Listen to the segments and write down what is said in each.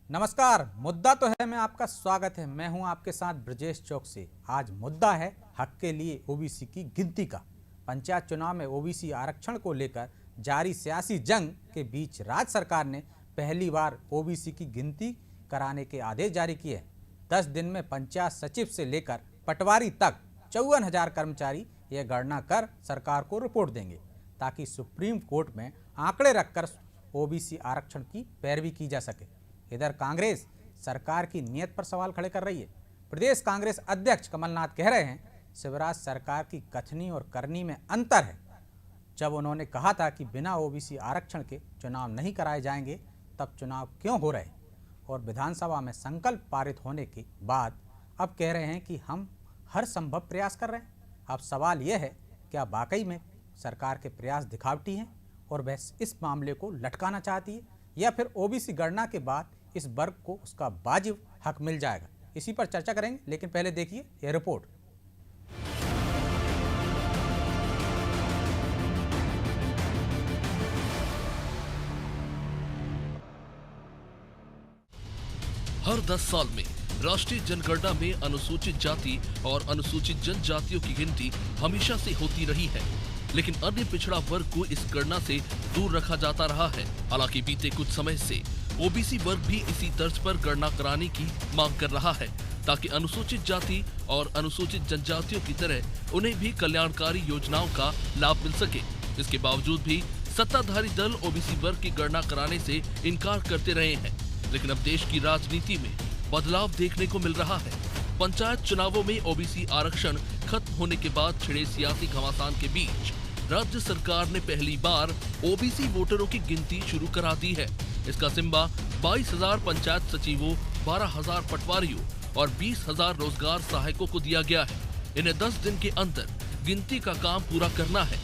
नमस्कार। मुद्दा तो है मैं आपका स्वागत है। मैं हूं आपके साथ ब्रजेश चौकसी। आज मुद्दा है हक के लिए ओबीसी की गिनती का। पंचायत चुनाव में ओबीसी आरक्षण को लेकर जारी सियासी जंग के बीच राज्य सरकार ने पहली बार ओबीसी की गिनती कराने के आदेश जारी किए। 10 दिन में पंचायत सचिव से लेकर पटवारी तक 54,000 कर्मचारी यह गणना कर सरकार को रिपोर्ट देंगे, ताकि सुप्रीम कोर्ट में आंकड़े रखकर ओबीसी आरक्षण की पैरवी की जा सके। इधर कांग्रेस सरकार की नीयत पर सवाल खड़े कर रही है। प्रदेश कांग्रेस अध्यक्ष कमलनाथ कह रहे हैं, शिवराज सरकार की कथनी और करनी में अंतर है। जब उन्होंने कहा था कि बिना ओबीसी आरक्षण के चुनाव नहीं कराए जाएंगे, तब चुनाव क्यों हो रहे, और विधानसभा में संकल्प पारित होने के बाद अब कह रहे हैं कि हम हर संभव प्रयास कर रहे हैं। अब सवाल यह है, क्या वाकई में सरकार के प्रयास दिखावटी हैं और वह इस मामले को लटकाना चाहती है, या फिर ओबीसी गणना के बाद इस वर्ग को उसका वाजिब हक मिल जाएगा? इसी पर चर्चा करेंगे, लेकिन पहले देखिए यह रिपोर्ट। हर 10 साल में राष्ट्रीय जनगणना में अनुसूचित जाति और अनुसूचित जनजातियों की गिनती हमेशा से होती रही है, लेकिन अन्य पिछड़ा वर्ग को इस गणना से दूर रखा जाता रहा है। हालांकि बीते कुछ समय से ओबीसी वर्ग भी इसी तर्ज पर गणना कराने की मांग कर रहा है, ताकि अनुसूचित जाति और अनुसूचित जनजातियों की तरह उन्हें भी कल्याणकारी योजनाओं का लाभ मिल सके। इसके बावजूद भी सत्ताधारी दल ओबीसी वर्ग की गणना कराने से इनकार करते रहे हैं। लेकिन अब देश की राजनीति में बदलाव देखने को मिल रहा है। पंचायत चुनावों में ओबीसी आरक्षण खत्म होने के बाद छिड़े सियासी घमासान के बीच राज्य सरकार ने पहली बार ओबीसी वोटरों की गिनती शुरू करा दी है। इसका जिम्मा 22,000 पंचायत सचिवों, 12,000 पटवारियों और 20,000 रोजगार सहायकों को दिया गया है। इन्हें 10 दिन के अंदर गिनती का काम पूरा करना है।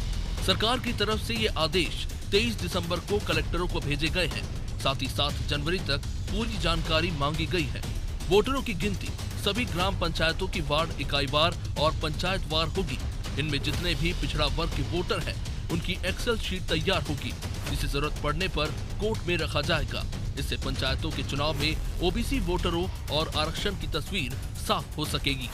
सरकार की तरफ से ये आदेश 23 दिसंबर को कलेक्टरों को भेजे गए हैं। साथ ही 7 जनवरी तक पूरी जानकारी मांगी गई है। वोटरों की गिनती सभी ग्राम पंचायतों की वार्ड इकाईवार और पंचायत वार होगी। इनमें जितने भी पिछड़ा वर्ग के वोटर हैं, उनकी एक्सेल शीट तैयार होगी, जिसे जरूरत पड़ने पर कोर्ट में रखा जाएगा। इससे पंचायतों के चुनाव में ओबीसी वोटरों और आरक्षण की तस्वीर साफ हो सकेगी।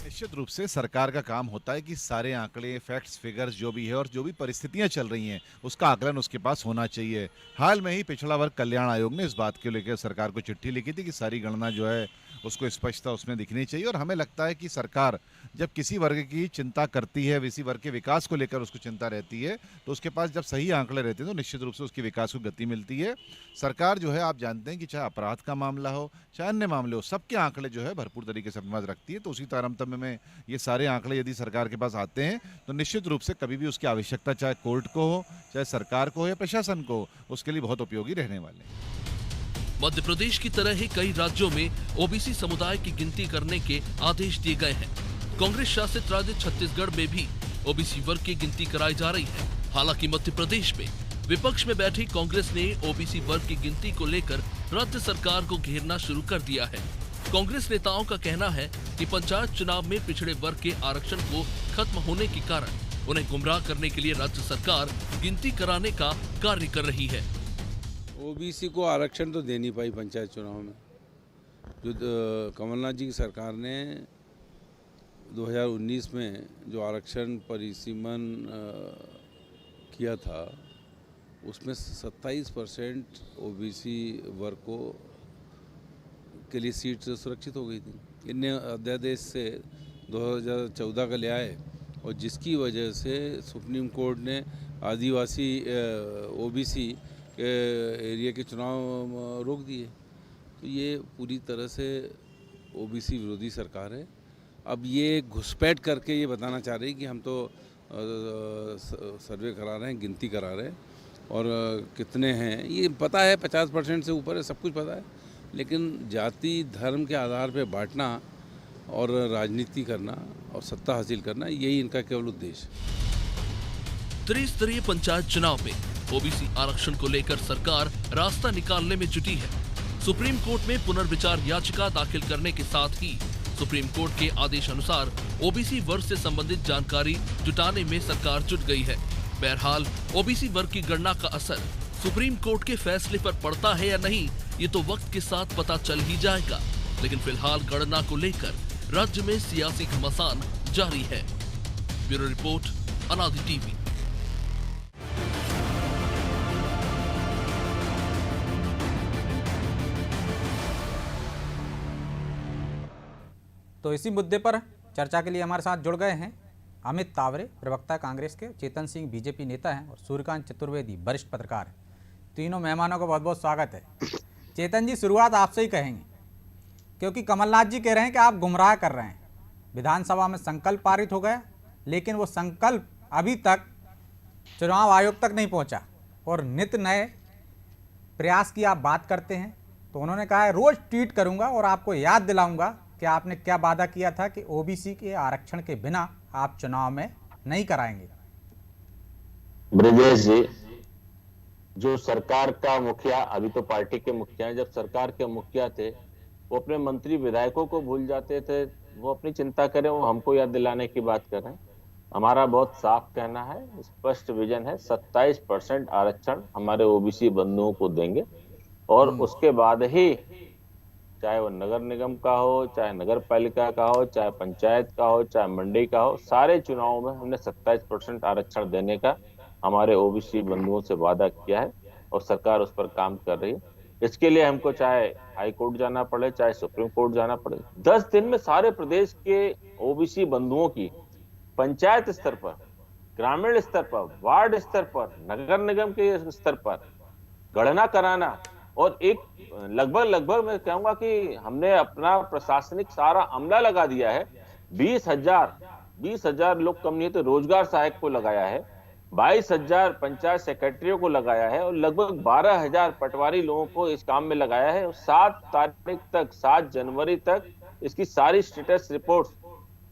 निश्चित रूप से सरकार का काम होता है कि सारे आंकड़े, फैक्ट्स, फिगर्स जो भी है और जो भी परिस्थितियां चल रही हैं, उसका आकलन उसके पास होना चाहिए। हाल में ही पिछड़ा वर्ग कल्याण आयोग ने इस बात को लेकर सरकार को चिट्ठी लिखी थी कि सारी गणना जो है उसको स्पष्टता उसमें दिखनी चाहिए। और हमें लगता है कि सरकार जब किसी वर्ग की चिंता करती है, किसी वर्ग के विकास को लेकर उसको चिंता रहती है, तो उसके पास जब सही आंकड़े रहते हैं तो निश्चित रूप से उसके विकास को गति मिलती है। सरकार जो है, आप जानते हैं कि चाहे अपराध का मामला हो, चाहे अन्य मामले हो, सबके आंकड़े जो है भरपूर तरीके से अपने पास रखती है। तो उसी तारतम्य में ये सारे आंकड़े यदि सरकार के पास आते हैं तो निश्चित रूप से कभी भी उसकी आवश्यकता चाहे कोर्ट को हो, चाहे सरकार को हो या प्रशासन को हो, उसके लिए बहुत उपयोगी रहने वाले हैं। मध्य प्रदेश की तरह ही कई राज्यों में ओबीसी समुदाय की गिनती करने के आदेश दिए गए हैं। कांग्रेस शासित राज्य छत्तीसगढ़ में भी ओबीसी वर्ग की गिनती कराई जा रही है। हालांकि मध्य प्रदेश में विपक्ष में बैठी कांग्रेस ने ओबीसी वर्ग की गिनती को लेकर राज्य सरकार को घेरना शुरू कर दिया है। कांग्रेस नेताओं का कहना है कि पंचायत चुनाव में पिछड़े वर्ग के आरक्षण को खत्म होने के कारण उन्हें गुमराह करने के लिए राज्य सरकार गिनती कराने का कार्य कर रही है। ओबीसी को आरक्षण तो दे नहीं पाई पंचायत चुनाव में। जो कमलनाथ जी की सरकार ने 2019 में जो आरक्षण परिसीमन किया था, उसमें 27% ओबीसी वर्ग को के लिए सीट सुरक्षित हो गई थी। इनने अध्यादेश से 2014 का ले आए, और जिसकी वजह से सुप्रीम कोर्ट ने आदिवासी ओबीसी के एरिया के चुनाव रोक दिए। तो ये पूरी तरह से ओबीसी विरोधी सरकार है। अब ये घुसपैठ करके ये बताना चाह रही है कि हम तो सर्वे करा रहे हैं, गिनती करा रहे हैं, और कितने हैं ये पता है, 50% से ऊपर है, सब कुछ पता है। लेकिन जाति धर्म के आधार पर बांटना और राजनीति करना और सत्ता हासिल करना, यही इनका केवल उद्देश्य है। त्रिस्तरीय पंचायत चुनाव में ओबीसी आरक्षण को लेकर सरकार रास्ता निकालने में जुटी है। सुप्रीम कोर्ट में पुनर्विचार याचिका दाखिल करने के साथ ही सुप्रीम कोर्ट के आदेश अनुसार ओबीसी वर्ग से संबंधित जानकारी जुटाने में सरकार जुट गई है। बहरहाल ओबीसी वर्ग की गणना का असर सुप्रीम कोर्ट के फैसले पर पड़ता है या नहीं, ये तो वक्त के साथ पता चल ही जाएगा। लेकिन फिलहाल गणना को लेकर राज्य में सियासी घमासान जारी है। ब्यूरो रिपोर्ट, अनादि टीवी। तो इसी मुद्दे पर चर्चा के लिए हमारे साथ जुड़ गए हैं अमित तावरे, प्रवक्ता कांग्रेस के, चेतन सिंह बीजेपी नेता हैं और सूर्यकांत चतुर्वेदी वरिष्ठ पत्रकार हैं। तीनों मेहमानों का बहुत बहुत स्वागत है। चेतन जी, शुरुआत आपसे ही कहेंगे, क्योंकि कमलनाथ जी कह रहे हैं कि आप गुमराह कर रहे हैं। विधानसभा में संकल्प पारित हो गया, लेकिन वो संकल्प अभी तक चुनाव आयोग तक नहीं पहुंचा और नित नए प्रयास की आप बात करते हैं। तो उन्होंने कहा है रोज ट्वीट करूंगा और आपको याद दिलाऊंगा कि आपने क्या वादा किया था कि ओबीसी के आरक्षण के बिना आप चुनाव में नहीं कराएंगे। ब्रजेश जी, जो सरकार का मुखिया, अभी तो पार्टी के मुखिया हैं, जब सरकार के मुखिया थे वो अपने मंत्री विधायकों को भूल जाते थे। वो अपनी चिंता करें, वो हमको याद दिलाने की बात करें। हमारा बहुत साफ कहना है, स्पष्ट विजन है, 27% आरक्षण हमारे ओबीसी बंधुओं को देंगे और उसके बाद ही, चाहे वो नगर निगम का हो, चाहे नगर पालिका का हो, चाहे पंचायत का हो, चाहे मंडी का हो, सारे चुनावों में हमने 27% आरक्षण देने का हमारे ओबीसी बंधुओं से वादा किया है और सरकार उस पर काम कर रही है। इसके लिए हमको चाहे हाई कोर्ट जाना पड़े, चाहे सुप्रीम कोर्ट जाना पड़े, 10 दिन में सारे प्रदेश के ओबीसी बंधुओं की पंचायत स्तर पर, ग्रामीण स्तर पर, वार्ड स्तर पर, नगर निगम के स्तर पर गणना कराना और एक लगभग मैं कहूंगा कि हमने अपना प्रशासनिक सारा अमला लगा दिया है। 20,000 लोग कम नहीं तो रोजगार सहायक को लगाया है, 22,000 पंचायत सेक्रेटरियों को लगाया है और लगभग 12,000 पटवारी लोगों को इस काम में लगाया है। 7 जनवरी तक इसकी सारी status reports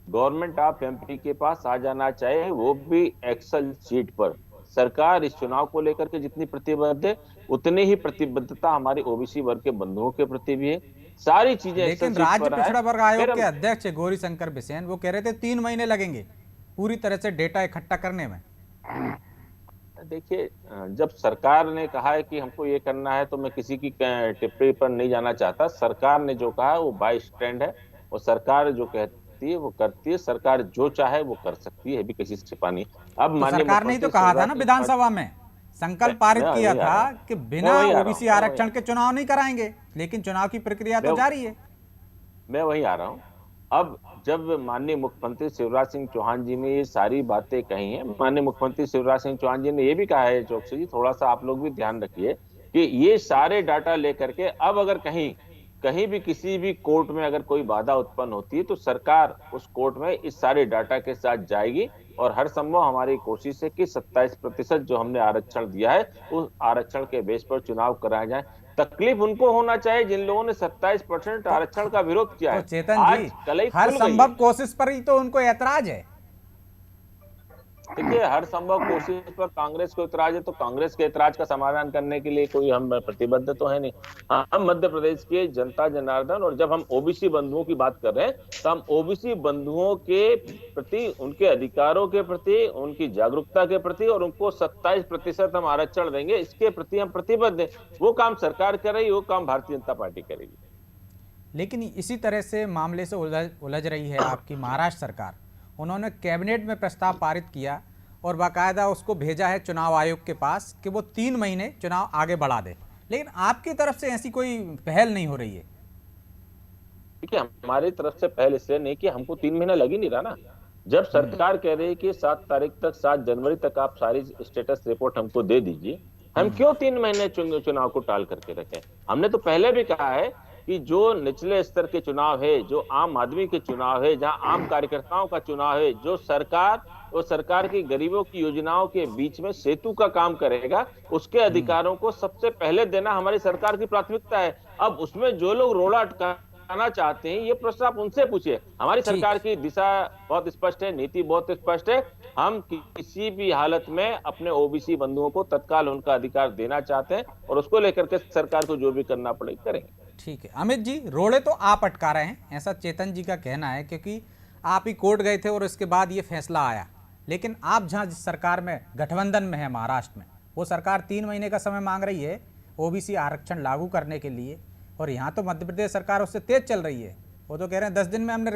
government of MP के पास आ जाना चाहिए, वो भी एक्सेल शीट पर। सरकार इस चुनाव को लेकर के जितनी प्रतिबद्ध है, उतनी ही प्रतिबद्धता हमारी ओबीसी वर्ग के बंधुओं के प्रति भी है। सारी चीजें, लेकिन राज्य पिछड़ा वर्ग आयोग के अध्यक्ष गौरी शंकर बिसेन वो कह रहे थे 3 महीने लगेंगे पूरी तरह से डेटा इकट्ठा करने में। देखिए, जब सरकार ने कहा है कि हमको ये करना है तो मैं किसी की टिप्पणी पर नहीं जाना चाहता। सरकार ने जो कहा है वो बाय स्टैंड है और सरकार जो कहती है वो करती है। सरकार जो चाहे वो कर सकती है, भी किसी से छिपा नहीं। अब तो सरकार ने ही तो कहा था ना विधानसभा में, संकल्प पारित किया था कि बिना ओबीसी आरक्षण के चुनाव नहीं कराएंगे, लेकिन चुनाव की प्रक्रिया तो जारी है। मैं वही आ रहा हूँ। अब जब माननीय मुख्यमंत्री शिवराज सिंह चौहान जी ने ये सारी बातें कही हैं, माननीय मुख्यमंत्री शिवराज सिंह चौहान जी ने ये भी कहा है, चौकसी जी थोड़ा सा आप लोग भी ध्यान रखिए कि ये सारे डाटा लेकर के अब अगर कहीं भी किसी भी कोर्ट में अगर कोई बाधा उत्पन्न होती है तो सरकार उस कोर्ट में इस सारे डाटा के साथ जाएगी और हर संभव हमारी कोशिश है कि 27% जो हमने आरक्षण दिया है उस आरक्षण के बेस पर चुनाव कराया जाए। तकलीफ उनको होना चाहिए जिन लोगों ने 27% आरक्षण का विरोध किया है। तो चेतन जी, हर संभव कोशिश पर ही तो उनको ऐतराज है। देखिए, हर संभव कोशिश पर कांग्रेस को ऐतराज है तो कांग्रेस के ऐतराज का समाधान करने के लिए कोई हम प्रतिबद्ध तो है नहीं। हम मध्य प्रदेश के जनता जनार्दन, और जब हम ओबीसी बंधुओं की बात कर रहे हैं तो हम ओबीसी बंधुओं के प्रति, उनके अधिकारों के प्रति, उनकी जागरूकता के प्रति और उनको 27% हम आरक्षण देंगे, इसके प्रति हम प्रतिबद्ध हैं। वो काम सरकार कर रही है, वो काम भारतीय जनता पार्टी करेगी। लेकिन इसी तरह से मामले से उलझ रही है आपकी महाराष्ट्र सरकार। उन्होंने कैबिनेट में प्रस्ताव पारित किया और बाकायदा उसको भेजा है चुनाव आयोग के पास कि वो 3 महीने चुनाव आगे बढ़ा दे, लेकिन आपकी तरफ से ऐसी कोई पहल नहीं हो रही है। देखिए, हमारी तरफ से पहल इसलिए नहीं कि हमको 3 महीना लग ही नहीं रहा ना। जब सरकार कह रही है कि 7 तारीख तक, 7 जनवरी तक आप सारी स्टेटस रिपोर्ट हमको दे दीजिए, हम क्यों 3 महीने चुनाव को टाल करके रखें। हमने तो पहले भी कहा है कि जो निचले स्तर के चुनाव है, जो आम आदमी के चुनाव है, जहां आम कार्यकर्ताओं का चुनाव है, जो सरकार और सरकार की गरीबों की योजनाओं के बीच में सेतु का काम करेगा, उसके अधिकारों को सबसे पहले देना हमारी सरकार की प्राथमिकता है। अब उसमें जो लोग रोड़ा अटकाना चाहते हैं, ये प्रश्न आप उनसे पूछिए। हमारी सरकार की दिशा बहुत स्पष्ट है, नीति बहुत स्पष्ट है। हम किसी भी हालत में अपने ओबीसी बंधुओं को तत्काल उनका अधिकार देना चाहते हैं और उसको लेकर के सरकार को जो भी करना पड़े करेंगे। ठीक है अमित जी, रोड़े तो आप अटका रहे हैं, ऐसा चेतन जी का कहना है, क्योंकि आप ही कोर्ट गए थे और इसके बाद ये फैसला आया। लेकिन आप जहां जिस सरकार में गठबंधन में है महाराष्ट्र में, वो सरकार 3 महीने का समय मांग रही है ओबीसी आरक्षण लागू करने के लिए, और यहाँ तो मध्य प्रदेश सरकार उससे तेज चल रही है। वो तो कह रहे हैं 10 दिन में हमने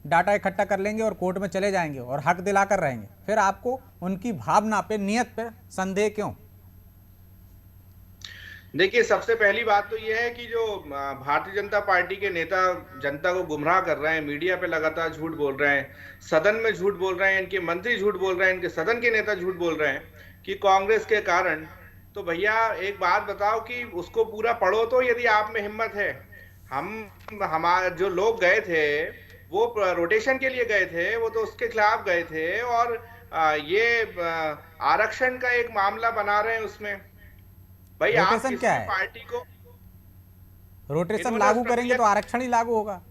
डाटा इकट्ठा कर लेंगे और कोर्ट में चले जाएंगे और हक दिलाकर रहेंगे। फिर आपको उनकी भावना पे, नियत पे संदेह क्यों? देखिए, सबसे पहली बात तो यह है कि जो भारतीय जनता पार्टी के नेता जनता को गुमराह कर रहे हैं, मीडिया पे लगातार झूठ बोल रहे हैं, सदन में झूठ बोल रहे हैं, इनके मंत्री झूठ बोल रहे हैं, इनके सदन के नेता झूठ बोल रहे हैं कि कांग्रेस के कारण। तो भैया एक बात बताओ कि उसको पूरा पढ़ो तो, यदि आप में हिम्मत है। हमारे जो लोग गए थे वो रोटेशन के लिए गए थे, वो तो उसके खिलाफ गए थे, और ये आरक्षण का एक मामला बना रहे हैं उसमें। भाई आप रोटेशन क्या है? पार्टी को रोटेशन लागू करेंगे तो आरक्षण ही लागू होगा।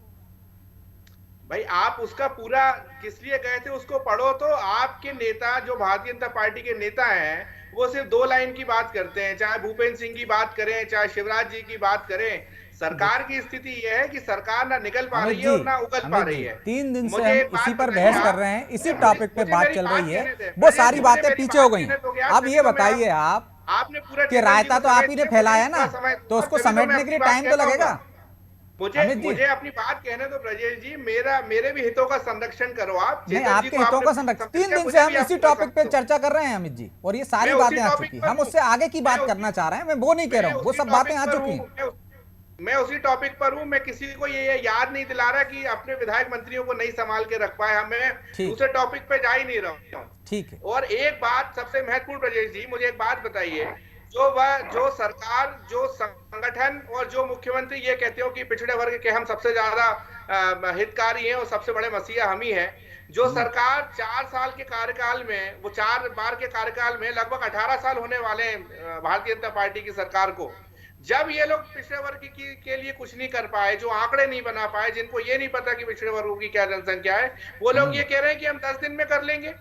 भाई आप उसका पूरा किस लिए गए थे उसको पढ़ो तो। आपके नेता जो भारतीय जनता पार्टी के नेता हैं वो सिर्फ 2 लाइन की बात करते हैं, चाहे भूपेंद्र सिंह की बात करें, चाहे शिवराज जी की बात करें। सरकार की स्थिति यह है कि सरकार ना निकल पा रही है और ना उगल पा रही है। 3 दिन से हम इसी पर बहस कर रहे हैं, इसी टॉपिक पे बात चल रही है, वो सारी बातें पीछे हो गई। अब ये बताइए आपने पूरा कि रायता तो आप ही ने फैलाया ना, तो उसको समेटने के लिए टाइम तो लगेगा। मुझे अपनी बात कहने दो ब्रजेश जी, मेरे भी हितों का संरक्षण करो आप। नहीं, आपके हितों का संरक्षण। 3 दिन से हम इसी टॉपिक पे चर्चा कर रहे हैं अमित जी, और ये सारी बातें आ चुकी हैं। हम उससे आगे की बात करना चाह रहे हैं, मैं वो नहीं कह रहा हूँ, वो सब बातें आ चुकी हैं। मैं उसी टॉपिक पर हूँ। मैं किसी को ये याद नहीं दिला रहा कि अपने विधायक मंत्रियों को नहीं संभाल के रख पाए। हमें दूसरे टॉपिक पे जा ही नहीं रहा हूँ। ठीक है। और एक बात सबसे महत्वपूर्ण ब्रजेश जी, मुझे एक बात बताइए, जो सरकार, जो संगठन और जो मुख्यमंत्री ये कहते हो कि पिछड़े वर्ग के हम सबसे ज्यादा हितकारी हैं और सबसे बड़े मसीहा हम ही हैं, जो सरकार 4 साल के कार्यकाल में, वो 4 बार के कार्यकाल में लगभग 18 साल होने वाले हैं भारतीय जनता पार्टी की सरकार को, जब ये लोग पिछड़े वर्ग के लिए कुछ नहीं कर पाए, जो आंकड़े नहीं बना पाए, जिनको ये नहीं पता कि पिछड़े वर्गों की क्या जनसंख्या है, वो लोग ये कह रहे हैं कि हम 10 दिन में कर लेंगे।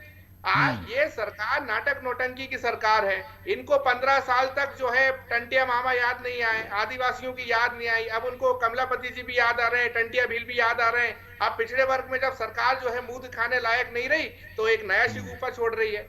आज ये सरकार नाटक नौटंकी की सरकार है। इनको 15 साल तक जो है टंटिया मामा याद नहीं आए, आदिवासियों की याद नहीं आई, अब उनको कमलापति जी भी याद आ रहे हैं, टंटिया भील भी याद आ रहे हैं। अब पिछड़े वर्ग में जब सरकार जो है मुंह दिखाने लायक नहीं रही तो एक नया शिगुफा छोड़ रही है।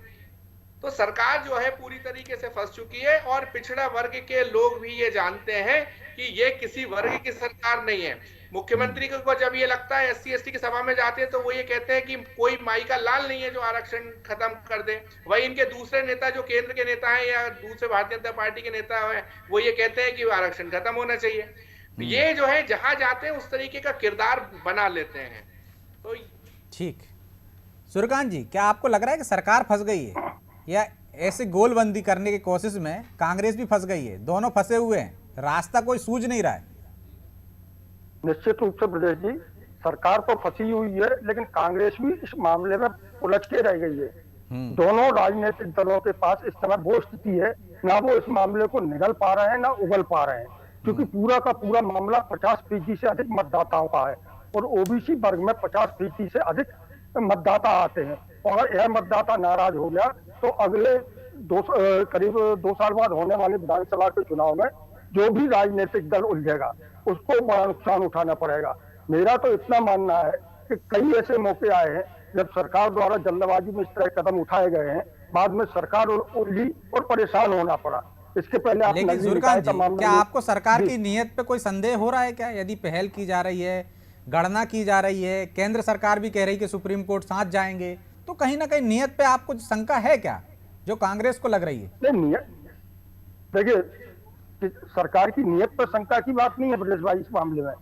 तो सरकार जो है पूरी तरीके से फंस चुकी है, और पिछड़ा वर्ग के लोग भी ये जानते हैं कि ये किसी वर्ग की सरकार नहीं है। मुख्यमंत्री को जब ये लगता है SC ST की सभा में जाते हैं तो वो ये कहते हैं कि कोई माई का लाल नहीं है जो आरक्षण खत्म कर दे। वही इनके दूसरे नेता जो केंद्र के नेता हैं या दूसरे भारतीय जनता पार्टी के नेता हैं, वो ये कहते हैं कि आरक्षण खत्म होना चाहिए। ये जो है जहां जाते हैं उस तरीके का किरदार बना लेते हैं। तो ठीक, सूर्यकांत जी, क्या आपको लग रहा है कि सरकार फंस गई है, या ऐसे गोलबंदी करने की कोशिश में कांग्रेस भी फंस गई है? दोनों फंसे हुए हैं, रास्ता कोई सूझ नहीं रहा है। निश्चित रूप से ब्रजेश जी, सरकार तो फंसी हुई है, लेकिन कांग्रेस भी इस मामले में उलझ के रह गई है। दोनों राजनीतिक दलों के पास इस समय वो स्थिति है, ना वो इस मामले को निगल पा रहे हैं ना उगल पा रहे हैं, क्योंकि पूरा का पूरा मामला 50% से अधिक मतदाताओं का है, और ओबीसी वर्ग में 50% से अधिक मतदाता आते हैं। और यह मतदाता नाराज हो गया तो अगले करीब 2 साल बाद होने वाले विधानसभा के चुनाव में जो भी राजनीतिक दल उलझेगा उसको बड़ा नुकसान उठाना पड़ेगा। मेरा तो इतना मानना है कि कई ऐसे मौके आए हैं जब सरकार द्वारा जल्दबाजी में इस तरह कदम उठाए गए हैं, बाद में सरकार उलझी और परेशान होना पड़ा। इसके पहले आप लेकिन सूर्यकांत जी, क्या आपको सरकार की नीयत पे कोई संदेह हो रहा है क्या? यदि पहल की जा रही है, गणना की जा रही है, केंद्र सरकार भी कह रही है कि सुप्रीम कोर्ट साथ जाएंगे, तो कहीं ना कहीं नीयत पे आपको शंका है क्या, जो कांग्रेस को लग रही है? नहीं, देखिए, सरकार की नीयत पर शंका की बात नहीं है ब्रजेश भाई इस मामले में।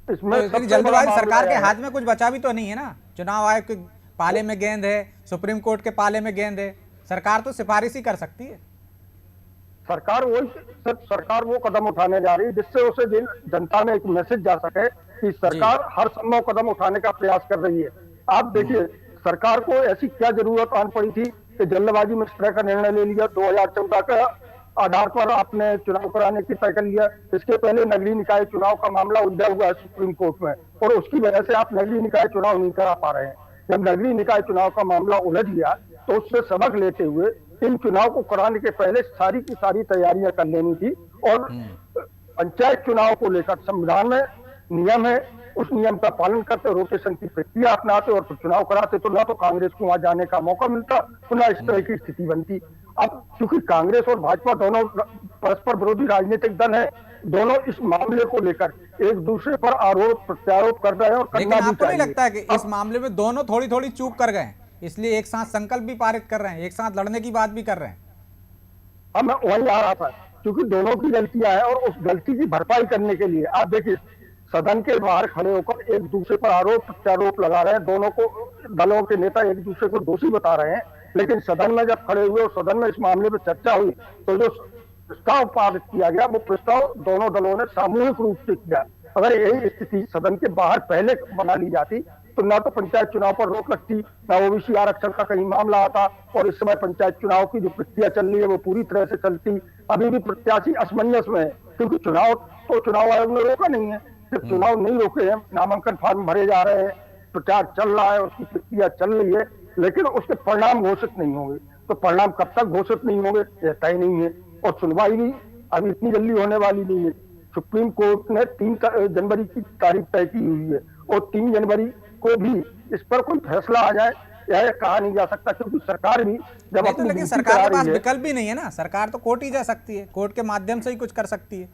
इसमें तो जल्दबाजी सरकार के हाथ में कुछ बचा भी तो नहीं है ना। चुनाव आयोग के पाले में गेंद है, सुप्रीम कोर्ट के पाले में गेंद है, सरकार तो सिफारिश ही कर सकती है। सरकार वो कदम उठाने जा रही है जिससे उसे जनता में एक मैसेज जा सके कि सरकार हर संभव कदम उठाने का प्रयास कर रही है। आप देखिए, सरकार को ऐसी क्या जरूरत आन पड़ी थी कि जल्दबाजी में इस तरह का निर्णय ले लिया। 2014 का आधार पर आपने चुनाव कराने की तय कर लिया। इसके पहले नगरीय निकाय चुनाव का मामला उलझा हुआ है सुप्रीम कोर्ट में, और उसकी वजह से आप नगरीय निकाय चुनाव नहीं करा पा रहे हैं। जब नगरीय निकाय चुनाव का मामला उलझ गया तो उससे सबक लेते हुए इन चुनाव को कराने के पहले सारी की सारी तैयारियां कर लेनी थी। और पंचायत चुनाव को लेकर संविधान में नियम है, उस नियम का पालन करते, रोटेशन की प्रक्रिया अपनाते और फिर चुनाव कराते, तो ना तो कांग्रेस को वहां जाने का मौका मिलता, तो ना इस तरह की स्थिति बनती। अब चूंकि कांग्रेस और भाजपा दोनों परस्पर विरोधी राजनीतिक दल है, दोनों इस मामले को लेकर एक दूसरे पर आरोप प्रत्यारोप कर रहे हैं और लेकिन करना भी आपको नहीं चाहिए। लगता है कि इस मामले में दोनों थोड़ी थोड़ी चूक कर गए हैं, इसलिए एक साथ संकल्प भी पारित कर रहे हैं, एक साथ लड़ने की बात भी कर रहे हैं? अब मैं वही आ रहा था, क्योंकि दोनों की गलतियां हैं और उस गलती की भरपाई करने के लिए आप देखिए सदन के बाहर खड़े होकर एक दूसरे पर आरोप प्रत्यारोप लगा रहे हैं, दोनों को दलों के नेता एक दूसरे को दोषी बता रहे हैं, लेकिन सदन में जब खड़े हुए और सदन में इस मामले पर चर्चा हुई तो जो प्रस्ताव पारित किया गया वो प्रस्ताव दोनों दलों ने सामूहिक रूप से किया। अगर यही स्थिति सदन के बाहर पहले बना ली जाती तो ना तो पंचायत चुनाव पर रोक लगती, ना ओबीसी आरक्षण का कहीं मामला आता, और इस समय पंचायत चुनाव की जो प्रक्रिया चल रही है वो पूरी तरह से चलती। अभी भी प्रत्याशी असमंजस में है, क्योंकि चुनाव तो चुनाव आयोग ने रोका नहीं है, सिर्फ चुनाव नहीं रोके हैं, नामांकन फार्म भरे जा रहे हैं, प्रचार चल रहा है, उसकी प्रक्रिया चल रही है, लेकिन उसके परिणाम घोषित नहीं होंगे। तो परिणाम कब तक घोषित नहीं होंगे यह तय नहीं है, और सुनवाई भी अभी इतनी जल्दी होने वाली नहीं है। सुप्रीम कोर्ट ने 3 जनवरी की तारीख तय की हुई है, और 3 जनवरी को भी इस पर कोई फैसला आ जाए यह कहा नहीं जा सकता, क्योंकि सरकार भी जब नहीं तो अपनी लेकिन ड्यूटी सरकार करा के पास रही है। विकल्प भी नहीं है ना, सरकार तो कोर्ट ही जा सकती है, कोर्ट के माध्यम से ही कुछ कर सकती है।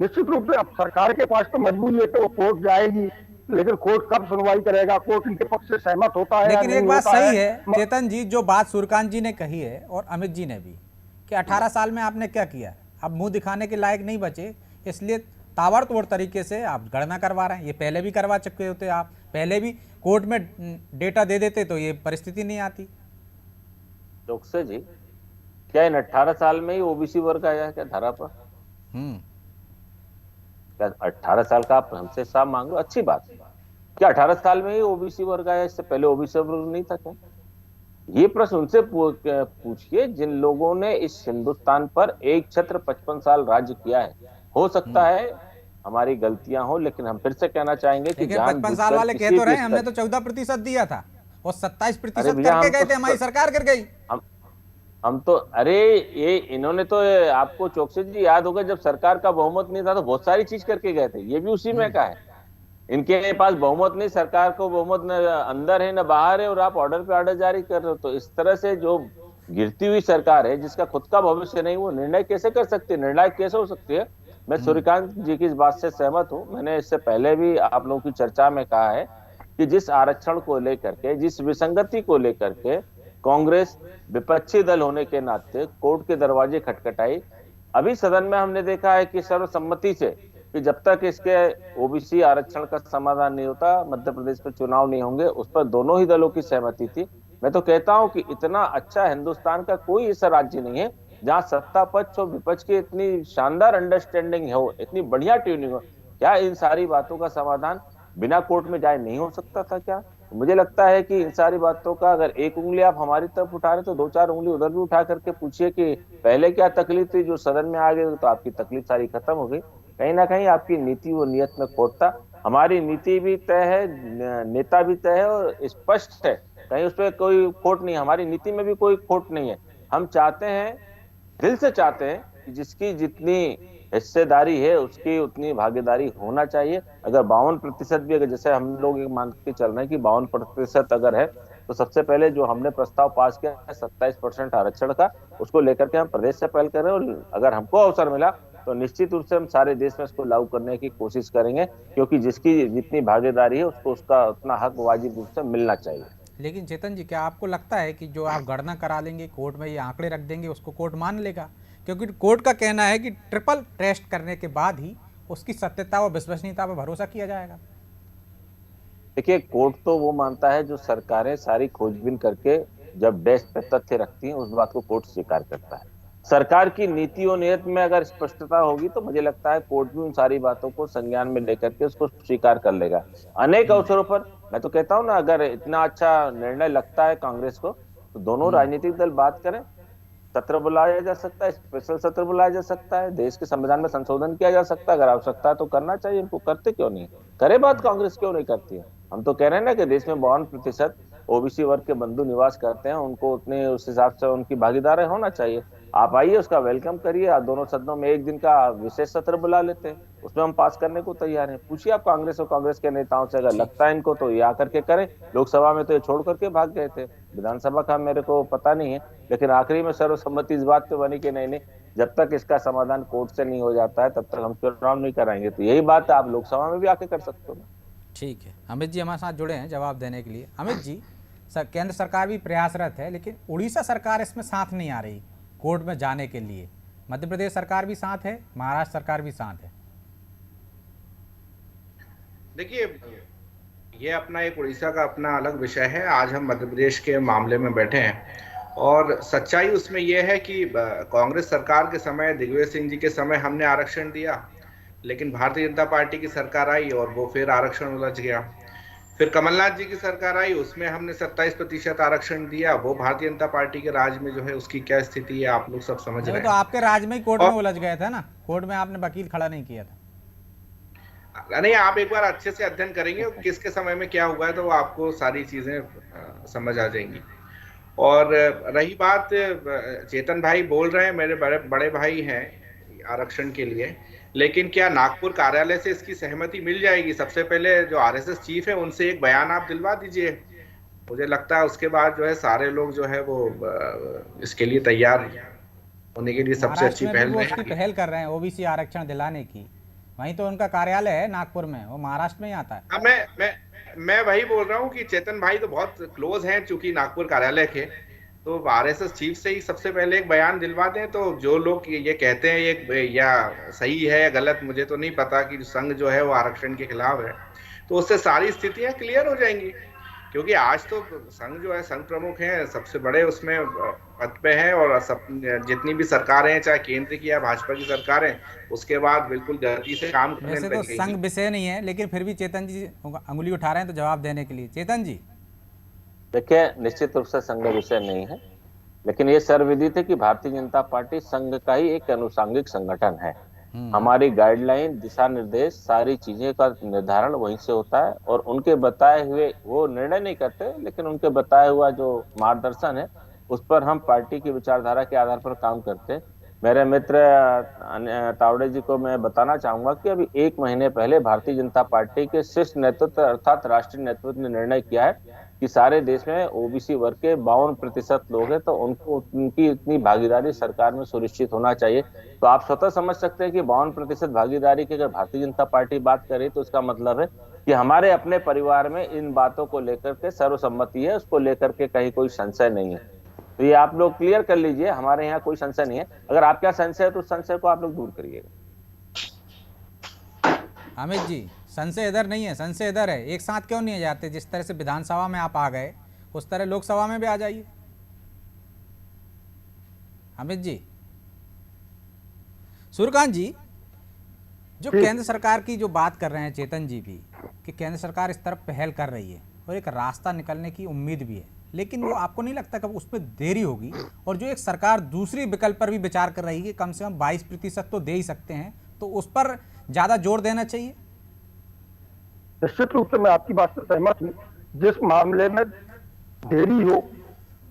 निश्चित रूप से अब सरकार के पास तो मजबूरी है कि वो कोर्ट जाएगी, लेकिन कोर्ट कब सुनवाई करेगा, कोर्ट इनके पक्ष से सहमत होता है या लेकिन नहीं एक बात होता सही है चेतन जी, जो बात सूर्यकांत जी ने कही है और अमित जी ने भी, कि 18 साल में आपने क्या किया, अब मुंह दिखाने के लायक नहीं बचे, इसलिए ताबड़तोड़ तरीके से आप गणना करवा रहे हैं। ये पहले भी करवा चुके होते, आप पहले भी कोर्ट में डेटा दे देते तो ये परिस्थिति नहीं आती। चौकसे जी, क्या इन 18 साल में ही ओबीसी वर्ग आया है क्या धारा पर? क्या 18 साल का आप हमसे हिसाब मांग लो? अच्छी बात है। क्या 18 साल में ही ओबीसी वर्ग आया, इससे पहले ओबीसी वर्ग नहीं था क्या? ये प्रश्न उनसे पूछिए जिन लोगों ने इस हिंदुस्तान पर एक छत्र 55 साल राज्य किया है। हो सकता है हमारी गलतियां हो, लेकिन हम फिर से कहना चाहेंगे कि लेकिन 55 साल वाले कह तो रहे हैं, हमने तो 14% दिया था और 27% करके गए थे, हमारी सरकार कर गई। हम तो अरे ये इन्होंने तो आपको चौकसी जी याद होगा, जब सरकार का बहुमत नहीं था तो बहुत सारी चीज करके गए थे, ये भी उसी में का है। इनके पास बहुमत नहीं, सरकार को बहुमत न अंदर है न बाहर है, और आप ऑर्डर पे ऑर्डर जारी कर रहे हो। तो इस तरह से जो गिरती हुई सरकार है जिसका खुद का भविष्य नहीं, वो निर्णय कैसे कर सकती है, निर्णायक कैसे हो सकती है? मैं सूर्यकांत जी की इस बात से सहमत हूं। मैंने इससे पहले भी आप लोगों की चर्चा में कहा है कि जिस आरक्षण को लेकर के, जिस विसंगति को लेकर के कांग्रेस विपक्षी दल होने के नाते कोर्ट के दरवाजे खटखटाई, अभी सदन में हमने देखा है कि सर्वसम्मति से कि जब तक इसके ओबीसी आरक्षण का समाधान नहीं होता, मध्य प्रदेश में चुनाव नहीं होंगे, उस पर दोनों ही दलों की सहमति थी। मैं तो कहता हूं कि इतना अच्छा हिंदुस्तान का कोई ऐसा राज्य नहीं है जहां सत्ता पक्ष और विपक्ष की इतनी शानदार अंडरस्टैंडिंग हो, इतनी बढ़िया ट्यूनिंग हो। क्या इन सारी बातों का समाधान बिना कोर्ट में जाए नहीं हो सकता था क्या? मुझे लगता है कि इन सारी बातों का अगर एक उंगली आप हमारी तरफ उठा रहे तो 2-4 उंगली उधर भी उठा करके पूछिए कि पहले क्या तकलीफ थी, जो सदन में आ गए तो आपकी तकलीफ सारी खत्म हो गई। कहीं ना कहीं आपकी नीति वो नियत में खोट था। हमारी नीति भी तय है, नेता भी तय है और स्पष्ट है, कहीं उस पर कोई खोट नहीं है, हमारी नीति में भी कोई खोट नहीं है। हम चाहते हैं, दिल से चाहते हैं कि जिसकी जितनी हिस्सेदारी है उसकी उतनी भागीदारी होना चाहिए। अगर 52% भी, अगर जैसे हम लोग मान के चल रहे हैं कि 52% अगर है, तो सबसे पहले जो हमने प्रस्ताव पास किया है 27% आरक्षण का, उसको लेकर के हम प्रदेश से पहल कर रहे हैं, और अगर हमको अवसर मिला तो निश्चित रूप से हम सारे देश में इसको लागू करने की कोशिश करेंगे, क्योंकि जिसकी जितनी भागीदारी है उसको उसका उतना हक वाजिब रूप से मिलना चाहिए। लेकिन चेतन जी, क्या आपको लगता है कि जो आप गणना करा लेंगे, कोर्ट में ये आंकड़े रख देंगे, उसको कोर्ट मान लेगा? क्योंकि कोर्ट का कहना है कि ट्रिपल टेस्ट करने के बाद ही उसकी सत्यता और विश्वसनीयता पर भरोसा किया जाएगा। देखिए, कोर्ट तो वो मानता है जो सरकारें सारी खोजबीन करके जब डेस्क पे तथ्य रखती हैं, उस बात को कोर्ट स्वीकार करता है। सरकार की नीति और नीयत में अगर स्पष्टता होगी तो मुझे लगता है कोर्ट भी उन सारी बातों को संज्ञान में लेकर के उसको स्वीकार कर लेगा। अनेक अवसरों पर मैं तो कहता हूं ना, अगर इतना अच्छा निर्णय लगता है कांग्रेस को तो दोनों राजनीतिक दल बात करें, सत्र बुलाया जा सकता है, स्पेशल सत्र बुलाया जा सकता है, देश के संविधान में संशोधन किया जा सकता है। अगर आवश्यकता है तो करना चाहिए, इनको करते क्यों नहीं? करे बात कांग्रेस क्यों नहीं करती है? हम तो कह रहे हैं ना कि देश में 52% ओबीसी वर्ग के बंधु निवास करते हैं, उनको उतने उस हिसाब से उनकी भागीदारी होना चाहिए। आप आइए, उसका वेलकम करिए, आप दोनों सदनों में एक दिन का विशेष सत्र बुला लेते हैं, उसमें हम पास करने को तैयार हैं। पूछिए आप कांग्रेस और कांग्रेस के नेताओं से, अगर लगता है इनको तो ये आकर के करें। लोकसभा में तो ये छोड़ करके भाग गए थे। विधानसभा का मेरे को पता नहीं है, लेकिन आखिरी में सर्वसम्मति इस बात पे बनी कि नहीं नहीं, जब तक इसका समाधान कोर्ट से नहीं हो जाता है तब तक हम चुनाव नहीं कराएंगे। तो यही बात आप लोकसभा में भी आके कर सकते हो ना। ठीक है, अमित जी हमारे साथ जुड़े हैं जवाब देने के लिए। अमित जी, केंद्र सरकार भी प्रयासरत है, लेकिन उड़ीसा सरकार इसमें साथ नहीं आ रही कोर्ट में जाने के लिए। मध्य प्रदेश सरकार भी साथ है, महाराष्ट्र सरकार भी साथ है। देखिए, ये अपना एक उड़ीसा का अपना अलग विषय है। आज हम मध्य प्रदेश के मामले में बैठे हैं और सच्चाई उसमें यह है कि कांग्रेस सरकार के समय, दिग्विजय सिंह जी के समय हमने आरक्षण दिया, लेकिन भारतीय जनता पार्टी की सरकार आई और वो फिर आरक्षण उलझ गया। फिर कमलनाथ जी की सरकार आई, उसमें हमने 27% आरक्षण दिया। वो भारतीय जनता पार्टी के राज में जो है उसकी क्या स्थिति है आप लोग सब समझ रहे हैं। तो आपके राज में ही कोर्ट में उलझ गए थे ना, कोर्ट में आपने वकील खड़ा नहीं किया था। नहीं, आप एक बार अच्छे से अध्ययन करेंगे किसके समय में क्या हुआ है तो आपको सारी चीजें समझ आ जाएंगी। और रही बात, चेतन भाई बोल रहे हैं, मेरे बड़े भाई हैं आरक्षण के लिए, लेकिन क्या नागपुर कार्यालय से इसकी सहमति मिल जाएगी? सबसे पहले जो आरएसएस चीफ है उनसे एक बयान आप दिलवा दीजिए। मुझे लगता है उसके बाद जो है सारे लोग जो है वो इसके लिए तैयार होने के लिए सबसे अच्छी पहल कर रहे हैं ओबीसी आरक्षण दिलाने की। वहीं तो उनका कार्यालय है नागपुर में, वो महाराष्ट्र में ही आता है। मैं वही बोल रहा हूँ कि चेतन भाई तो बहुत क्लोज हैं चूंकि नागपुर कार्यालय के, तो आरएसएस चीफ से ही सबसे पहले एक बयान दिलवा दें। तो जो लोग ये कहते हैं ये या सही है या गलत मुझे तो नहीं पता कि संघ जो है वो आरक्षण के खिलाफ है, तो उससे सारी स्थितियां क्लियर हो जाएंगी। क्योंकि आज तो संघ जो है, संघ प्रमुख हैं, सबसे बड़े उसमें पद पे हैं और सब जितनी भी सरकारें हैं, चाहे केंद्र की या भाजपा की सरकार है, उसके बाद बिल्कुल गति से काम करने वैसे तो संघ विषय नहीं है, लेकिन फिर भी चेतन जी अंगुली उठा रहे हैं तो जवाब देने के लिए। चेतन जी, देखिए, निश्चित रूप से संघ विषय नहीं है, लेकिन ये सर्वविदित है कि भारतीय जनता पार्टी संघ का ही एक अनुषांगिक संगठन है। हमारी गाइडलाइन, दिशा निर्देश, सारी चीजें का निर्धारण वहीं से होता है और उनके बताए हुए, वो निर्णय नहीं करते, लेकिन उनके बताया हुआ जो मार्गदर्शन है उस पर हम पार्टी की विचारधारा के आधार पर काम करते हैं। मेरे मित्र तावड़े जी को मैं बताना चाहूंगा कि अभी 1 महीने पहले भारतीय जनता पार्टी के शीर्ष नेतृत्व अर्थात राष्ट्रीय नेतृत्व ने निर्णय किया है कि सारे देश में ओबीसी वर्ग के 52% लोग हैं, तो उनको उनकी इतनी भागीदारी सरकार में सुनिश्चित होना चाहिए। तो आप स्वतः समझ सकते हैं कि 52% भागीदारी की अगर भारतीय जनता पार्टी बात करे तो इसका मतलब है कि हमारे अपने परिवार में इन बातों को लेकर के सर्वसम्मति है, उसको लेकर के कहीं कोई संशय नहीं है। तो ये आप लोग क्लियर कर लीजिए, हमारे यहाँ कोई संशय नहीं है। अगर आपका संशय है तो संशय को आप लोग दूर करिएगा। अमित जी, संशय इधर नहीं है, संशय इधर है। एक साथ क्यों नहीं जाते? जिस तरह से विधानसभा में आप आ गए उस तरह लोकसभा में भी आ जाइए। अमित जी, सूर्यकांत जी, जो केंद्र सरकार की जो बात कर रहे हैं चेतन जी भी, कि केंद्र सरकार इस तरफ पहल कर रही है और एक रास्ता निकलने की उम्मीद भी है, लेकिन वो आपको नहीं लगता कब उसमें देरी होगी? और जो एक सरकार दूसरी विकल्प पर भी विचार कर रही है, कम से कम 22% तो दे ही सकते हैं, तो उस पर ज्यादा जोर देना चाहिए। निश्चित रूप से मैं आपकी बात से सहमत हूँ। जिस मामले में देरी हो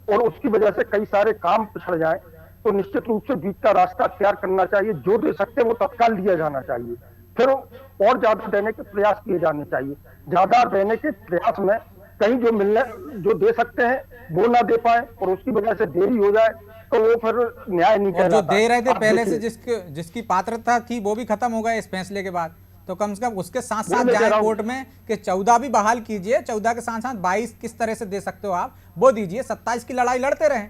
और उसकी वजह से कई सारे काम पिछड़ जाएं, तो निश्चित रूप से बीच का रास्ता अख्तियार करना चाहिए। जो दे सकते वो तत्काल दिया जाना चाहिए, फिर और ज्यादा देने के प्रयास किए जाने चाहिए। ज्यादा देने के प्रयास में कहीं जो दे सकते हैं वो ना दे पाए और उसकी वजह से देरी हो जाए तो वो फिर न्याय नहीं कहलाता। जो दे रहे थे पहले से जिसकी पात्रता थी वो भी खत्म हो गए इस फैसले के बाद, तो कम से कम उसके साथ साथ जाए कोर्ट में कि 14 भी बहाल कीजिए, 14 के साथ साथ 22 किस तरह से दे सकते हो आप वो दीजिए। 27 की लड़ाई लड़ते रहे,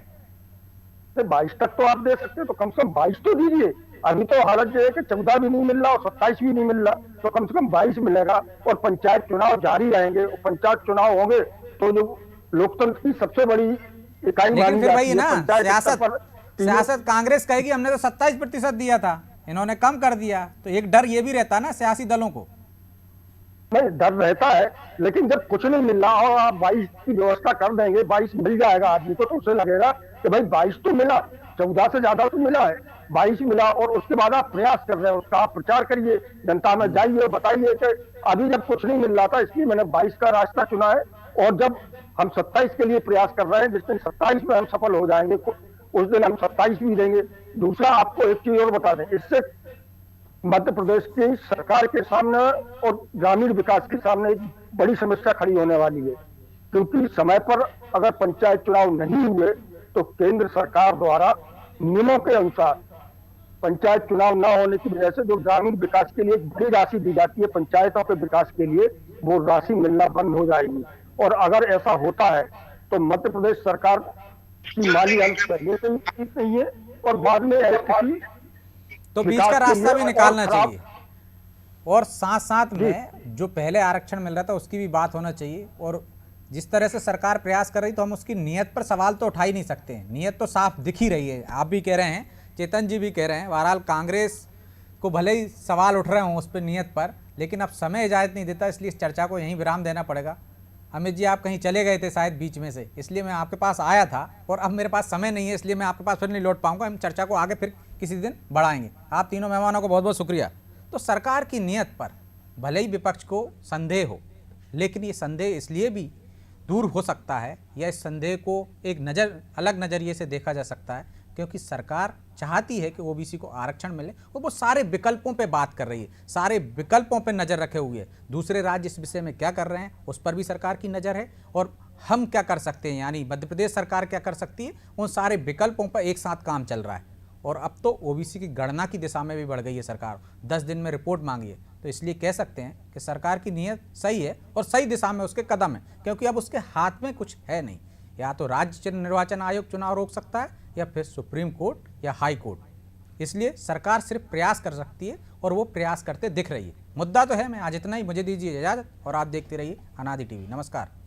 22 तक तो आप दे सकते हो, तो कम से कम 22 तो दीजिए। अभी तो हालत ये है कि 14 भी नहीं मिल रहा और 27 भी नहीं मिल रहा, तो कम से कम 22 मिलेगा। और पंचायत चुनाव जारी रहेंगे और पंचायत चुनाव होंगे तो जो लोकतंत्र की सबसे बड़ी इकाई मानी जाती है ना, सियासत कांग्रेस कहेगी हमने तो 27% दिया था, इन्होंने कम कर दिया, तो एक डर ये भी रहता है ना सियासी दलों को। नहीं, डर रहता है, लेकिन जब कुछ नहीं मिल रहा और आप 22 की व्यवस्था कर देंगे, 22 मिल जाएगा आदमी को, तो उसे लगेगा कि भाई 22 तो मिला, 14 से ज्यादा तो मिला है, 22 मिला। और उसके बाद आप प्रयास कर रहे हैं, उसका आप प्रचार करिए, जनता में जाइए, बताइए कि अभी जब कुछ नहीं मिल रहा था इसलिए मैंने 22 का रास्ता चुना है, और जब हम 27 के लिए प्रयास कर रहे हैं, जिस दिन 27 में हम सफल हो जाएंगे उस दिन हम 27 भी देंगे। दूसरा आपको एक चीज और बता दें, इससे मध्य प्रदेश की सरकार के सामने और ग्रामीण विकास के सामने एक बड़ी समस्या खड़ी होने वाली है। क्योंकि समय पर अगर पंचायत चुनाव नहीं हुए तो केंद्र सरकार द्वारा नियमों के अनुसार पंचायत चुनाव न होने की वजह से जो ग्रामीण विकास के लिए एक बड़ी राशि दी जाती है पंचायतों के विकास के लिए, वो राशि मिलना बंद हो जाएगी। और अगर ऐसा होता है तो मध्य प्रदेश सरकार की माली हालत पहले से ही ठीक नहीं है और बाद में स्थिति तो बीच का रास्ता भी निकालना चाहिए। और साथ साथ में जो पहले आरक्षण मिल रहा था उसकी भी बात होना चाहिए। और जिस तरह से सरकार प्रयास कर रही तो हम उसकी नीयत पर सवाल तो उठा ही नहीं सकते हैं। नीयत तो साफ दिख ही रही है, आप भी कह रहे हैं, चेतन जी भी कह रहे हैं। बहरहाल कांग्रेस को भले ही सवाल उठ रहे हों उस पर नीयत पर, लेकिन अब समय इजाज़त नहीं देता, इसलिए इस चर्चा को यहीं विराम देना पड़ेगा। अमित जी आप कहीं चले गए थे शायद बीच में से, इसलिए मैं आपके पास आया था और अब मेरे पास समय नहीं है, इसलिए मैं आपके पास फिर नहीं लौट पाऊंगा। हम चर्चा को आगे फिर किसी दिन बढ़ाएंगे। आप तीनों मेहमानों को बहुत बहुत शुक्रिया। तो सरकार की नीयत पर भले ही विपक्ष को संदेह हो, लेकिन ये संदेह इसलिए भी दूर हो सकता है या इस संदेह को एक अलग नज़रिए से देखा जा सकता है क्योंकि सरकार चाहती है कि ओबीसी को आरक्षण मिले और वो सारे विकल्पों पे बात कर रही है, सारे विकल्पों पे नज़र रखे हुए है। दूसरे राज्य इस विषय में क्या कर रहे हैं उस पर भी सरकार की नज़र है और हम क्या कर सकते हैं, यानी मध्य प्रदेश सरकार क्या कर सकती है, उन सारे विकल्पों पर एक साथ काम चल रहा है। और अब तो ओबीसी की गणना की दिशा में भी बढ़ गई है सरकार, 10 दिन में रिपोर्ट मांगी है। तो इसलिए कह सकते हैं कि सरकार की नीयत सही है और सही दिशा में उसके कदम है, क्योंकि अब उसके हाथ में कुछ है नहीं। या तो राज्य निर्वाचन आयोग चुनाव रोक सकता है या फिर सुप्रीम कोर्ट या हाई कोर्ट। इसलिए सरकार सिर्फ प्रयास कर सकती है और वो प्रयास करते दिख रही है। मुद्दा तो है। मैं आज इतना ही, मुझे दीजिए इजाज़त और आप देखते रहिए अनादि टीवी। नमस्कार।